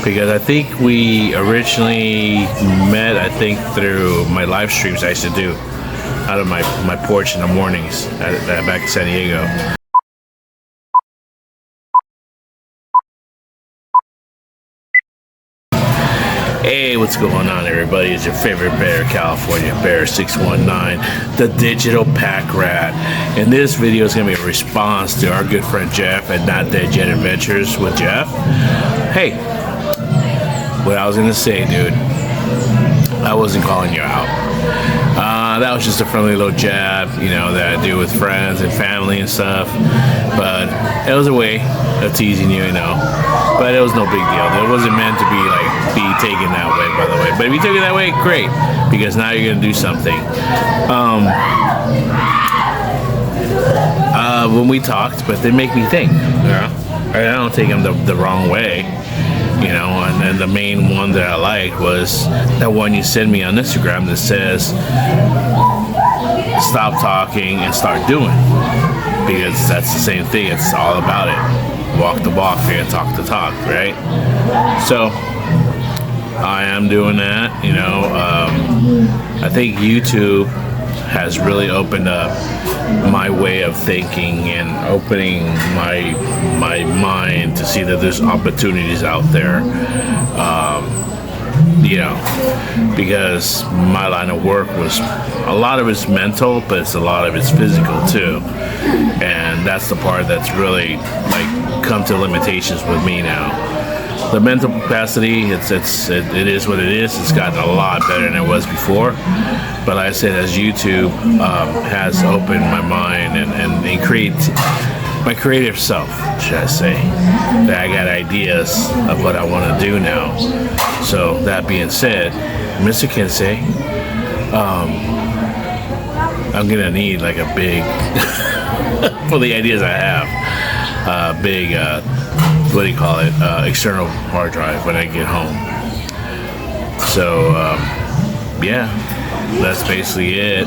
because I think we originally met, I think, through my live streams I used to do out of my porch in the mornings back in San Diego. Hey, what's going on, everybody? It's your favorite bear, California Bear 619, the digital Packrat. And this video is going to be a response to our good friend Jeff at Not Dead Yet Adventures with Jeff. Hey, what I was going to say, dude, I wasn't calling you out. That was just a friendly little jab, you know, that I do with friends and family and stuff. But it was a way of teasing you, you know. But it was no big deal. It wasn't meant to be taken that way, by the way. But if you took it that way, great, because now you're gonna do something. When we talked, but they make me think. You know, I don't take them the wrong way. You know, and then the main one that I liked was that one you sent me on Instagram that says, stop talking and start doing. Because that's the same thing. It's all about it. Walk the walk and talk the talk, right? So I am doing that, you know. I think YouTube has really opened up my way of thinking and opening my mind to see that there's opportunities out there. You know, because my line of work was, a lot of it's mental, but it's a lot of it's physical too, and that's the part that's really like come to limitations with me now. The mental capacity, it is what it is. It's gotten a lot better than it was before, but like I said, as YouTube has opened my mind and create my creative self, should I say, that I got ideas of what I want to do now. So that being said, Mr. Kinsey, I'm gonna need like a big for the ideas I have, big what do you call it, external hard drive when I get home. So yeah, that's basically it.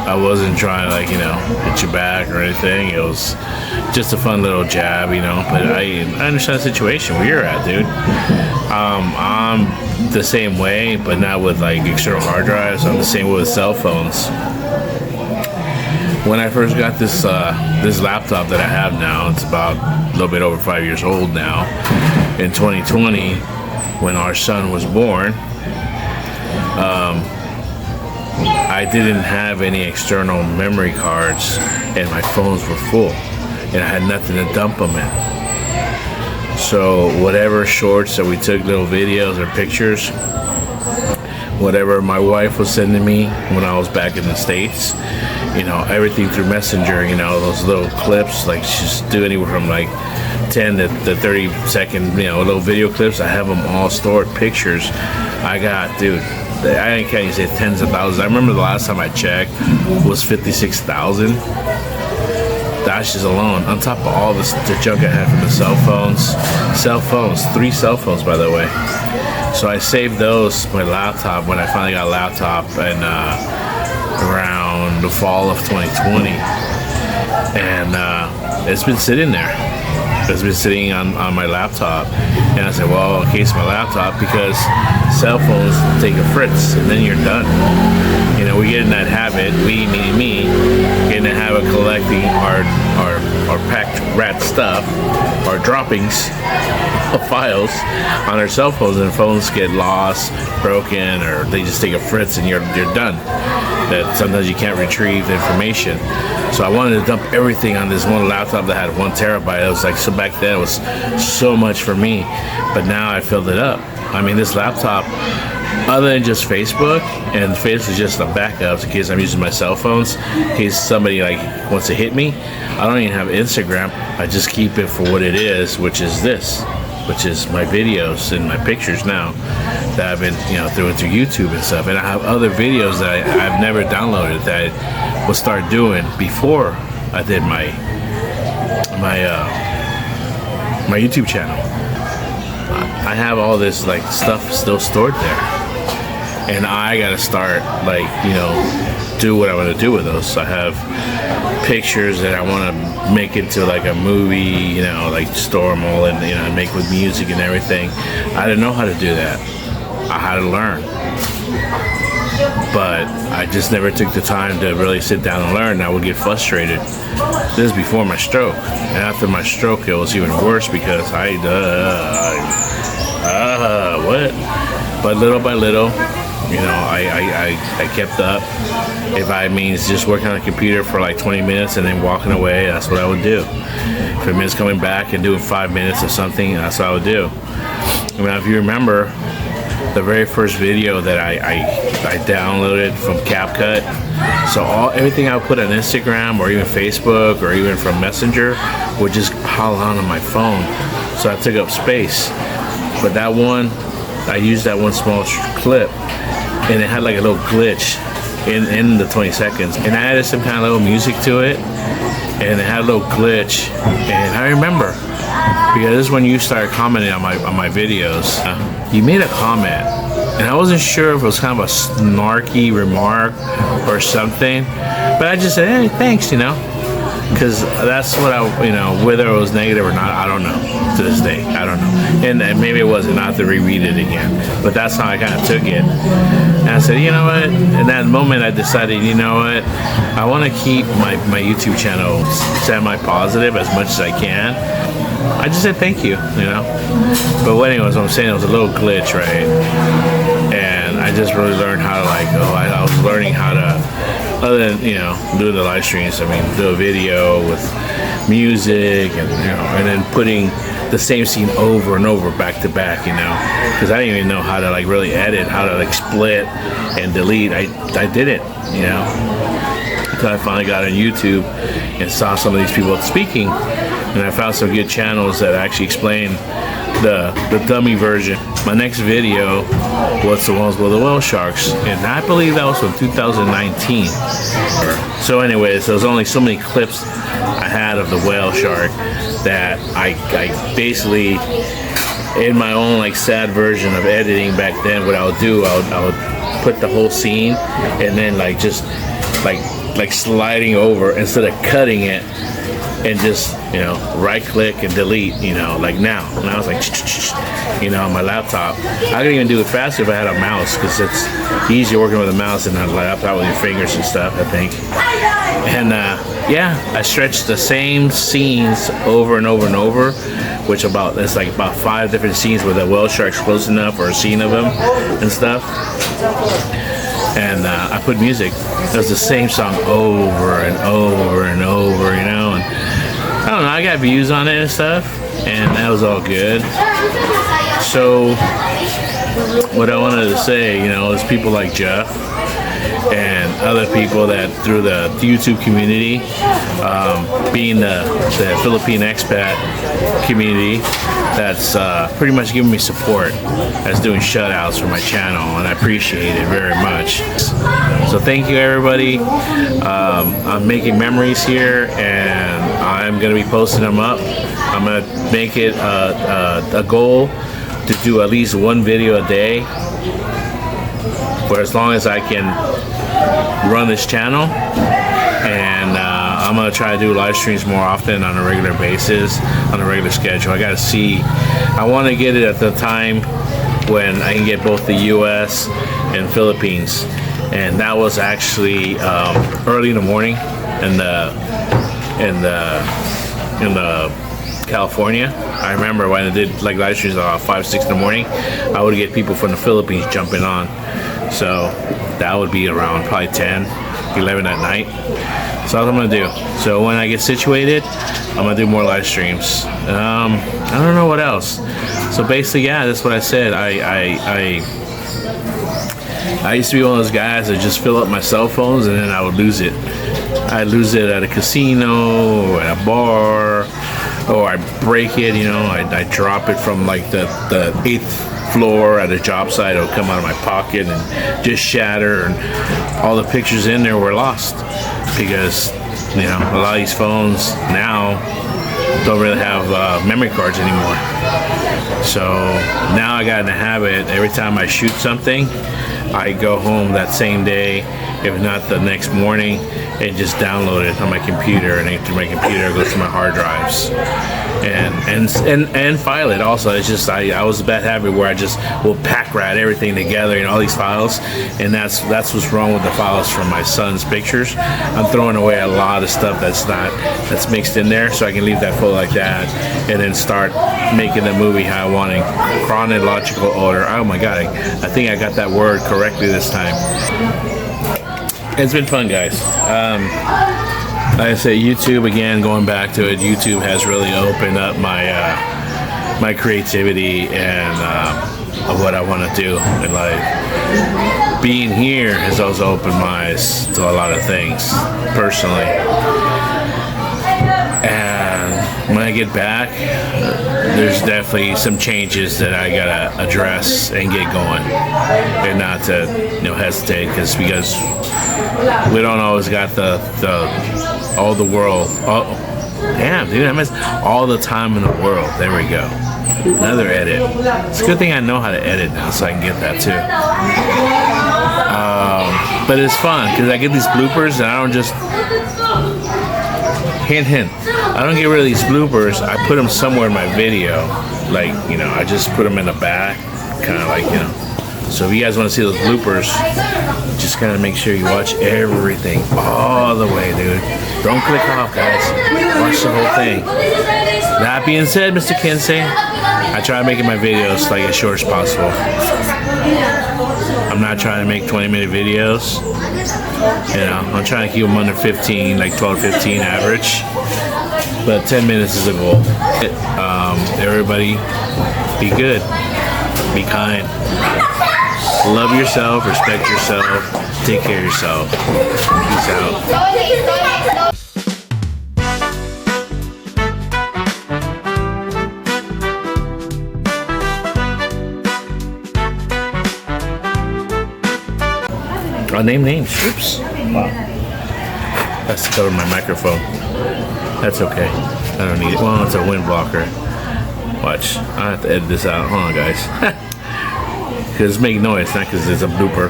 I wasn't trying to, like, you know, hit you back or anything. It was just a fun little jab, you know. But I understand the situation where you're at, dude. I'm the same way, but not with like external hard drives. I'm the same way with cell phones. When I first got this this laptop that I have now, it's about a little bit over 5 years old now. In 2020, when our son was born, I didn't have any external memory cards, and my phones were full, and I had nothing to dump them in. So whatever shorts that we took, little videos or pictures, whatever my wife was sending me when I was back in the States, you know, everything through Messenger, you know, those little clips, like just do anywhere from like 10 to 30 second, you know, little video clips. I have them all stored. Pictures I got, dude, I can't even say tens of thousands. I remember the last time I checked was 56,000. That's just alone, on top of all the junk I had from the cell phones, 3 cell phones, by the way. So I saved those, my laptop, when I finally got a laptop, and around the fall of 2020, and it's been sitting there. It's been sitting on my laptop, and I said, well, in case my laptop, because cell phones take a fritz and then you're done. You know, we get in that habit, we, meaning me, get in the habit of collecting our Packrat stuff, our droppings of files on our cell phones, and phones get lost, broken, or they just take a fritz and you're done. That sometimes you can't retrieve the information. So I wanted to dump everything on this one laptop that had 1 terabyte. It was like, so back then it was so much for me, but now I filled it up. I mean, this laptop, other than just Facebook, and Facebook is just a backup in case I'm using my cell phones, in case somebody like wants to hit me. I don't even have Instagram. I just keep it for what it is, which is this, which is my videos and my pictures now that I've been, you know, through YouTube and stuff. And I have other videos that I've never downloaded that I will start doing before I did my YouTube channel. I have all this like stuff still stored there, and I gotta start, like, you know, do what I want to do with those. I have pictures that I want to make into like a movie, you know, like store them all and, you know, make with music and everything. I didn't know how to do that. I had to learn, but I just never took the time to really sit down and learn. I would get frustrated. This is before my stroke, and after my stroke it was even worse because what? But little by little, you know, I kept up. If I means just working on a computer for like 20 minutes and then walking away, that's what I would do. If it means coming back and doing 5 minutes of something, that's what I would do. I mean, if you remember, the very first video that I downloaded from CapCut, so everything I would put on Instagram or even Facebook or even from Messenger would just pile on my phone, so I took up space. But that one, I used that one small clip, and it had like a little glitch in the 20 seconds, and I added some kind of little music to it, and it had a little glitch. And I remember, because this is when you started commenting on my videos. You made a comment, and I wasn't sure if it was kind of a snarky remark or something, but I just said, hey, thanks, you know, because that's what I, you know, whether it was negative or not, I don't know to this day. I don't know, and maybe it wasn't. I have to reread it again, but that's how I kind of took it. And I said, you know what, in that moment I decided, you know what, I want to keep my YouTube channel semi-positive as much as I can. I just said thank you, you know. But anyways, what I'm saying, it was a little glitch, right? And I just really learned how to I was learning how to, other than, you know, doing the live streams, I mean, do a video with music and, you know, and then putting the same scene over and over back to back, you know, because I didn't even know how to like really edit, how to like split and delete. I did it, you know, until I finally got on YouTube and saw some of these people speaking. And I found some good channels that actually explain the dummy version. My next video was the ones with the whale sharks, and I believe that was from 2019. So anyways, there was only so many clips I had of the whale shark that I basically, in my own like sad version of editing back then, what I would do, I would put the whole scene and then like just like sliding over instead of cutting it, and just, you know, right click and delete, you know, like now. And I was like, you know, on my laptop. I could even do it faster if I had a mouse, because it's easier working with a mouse than a laptop with your fingers and stuff, I think. And yeah, I stretched the same scenes over and over and over, which it's like about 5 different scenes where the whale shark's close enough, or a scene of them and stuff. And I put music. It was the same song over and over and over, you know. And I don't know, I got views on it and stuff, and that was all good. So what I wanted to say, you know, is people like Jeff and other people that through the YouTube community, being the Philippine expat community, that's pretty much giving me support, that's doing shutouts for my channel, and I appreciate it very much. So thank you, everybody. I'm making memories here, and I'm gonna be posting them up. I'm gonna make it a goal to do at least one video a day for as long as I can run this channel. And I'm gonna try to do live streams more often on a regular basis, on a regular schedule. I gotta see, I want to get it at the time when I can get both the US and Philippines, and that was actually early in the morning in the California. I remember when I did like live streams at 5, 6 in the morning, I would get people from the Philippines jumping on. So that would be around probably 10, 11 at night. So that's what I'm gonna do. So when I get situated, I'm gonna do more live streams. I don't know what else. So basically, yeah, that's what I said. I used to be one of those guys that just fill up my cell phones and then I would lose it. I'd lose it at a casino or at a bar, or I break it, you know, I drop it from like the 8th floor at a job site. It would come out of my pocket and just shatter, and all the pictures in there were lost, because, you know, a lot of these phones now don't really have memory cards anymore. So now I got in the habit, every time I shoot something, I go home that same day if not the next morning, and just download it on my computer, and then through my computer it goes to my hard drives, and file it. Also, it's just I was a bad habit where I just will Packrat everything together in all these files, and that's what's wrong with the files from my son's pictures. I'm throwing away a lot of stuff that's mixed in there, so I can leave that full like that, and then start making the movie how I want it, chronological order. Oh my god, I think I got that word correctly this time. It's been fun, guys. Like I say, YouTube, again, going back to it, YouTube has really opened up my creativity and of what I want to do in life. Being here has also opened my eyes to a lot of things personally. And when I get back, there's definitely some changes that I gotta address and get going, and not to hesitate, because we don't always got all the world. Damn, dude, I missed all the time in the world. There we go. Another edit. It's a good thing I know how to edit now, so I can get that too. But it's fun because I get these bloopers, and I don't just hint. I don't get rid of these bloopers. I put them somewhere in my video, like I just put them in the back, kind of like So if you guys want to see those bloopers, just kind of make sure you watch everything all the way, dude. Don't click off, guys. Watch the whole thing. That being said, Mr. Kinsey, I try making my videos like as short as possible. I'm not trying to make 20-minute videos. I'm trying to keep them under 15, like 12 to 15 average. But 10 minutes is a goal. Everybody, be good. Be kind. Love yourself, respect yourself, take care of yourself. Peace out. I'll name names. Oops. Wow. That's to cover my microphone. That's okay. I don't need it. Well, it's a wind blocker. Watch. I have to edit this out. Hold on, guys. Because it's making noise, not because it's a blooper.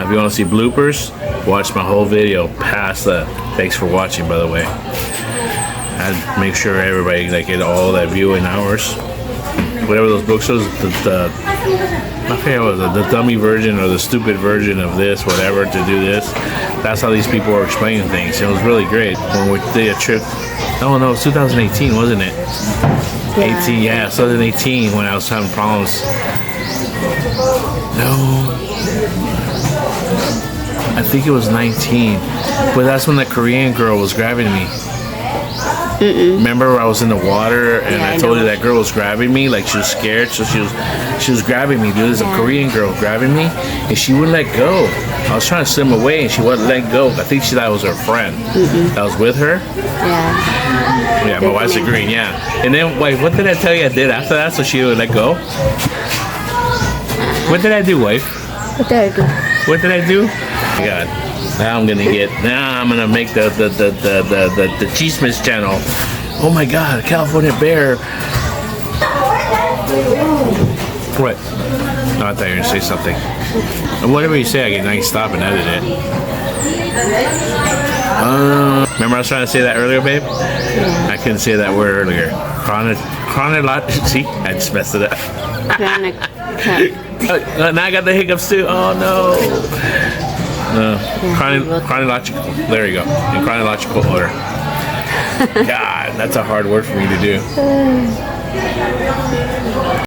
If you want to see bloopers, watch my whole video past that. Thanks for watching, by the way. I'd make sure everybody get all that viewing hours. Whatever those books was, I forget what it was, the dummy version or the stupid version of this, whatever, to do this. That's how these people were explaining things. It was really great. When we did a trip, oh no, it was 2018, wasn't it? Yeah. 18, yeah, 2018 when I was having problems. No. I think it was 19. But that's when the Korean girl was grabbing me. Remember I was in the water and I told you that girl was grabbing me, like she was scared, so she was grabbing me, dude. There's a Korean girl grabbing me and she wouldn't let go. I was trying to swim away and she wouldn't let go. I think she thought it was her friend that was with her. Yeah, my wife's agreeing, yeah. And then, wait, what did I tell you I did after that so she would let go? What did I do, wife? What did I do? What did I do? Oh my God. Now I'm gonna make the Cheesemas channel. Oh my God, California bear. What? No, I thought you were gonna say something. And whatever you say, I can stop and edit it. Remember I was trying to say that earlier, babe? I couldn't say that word earlier. Chronological. See, I just messed it up. Now I got the hiccups too. Oh no. Chronological. There you go. In chronological order. God, that's a hard word for me to do.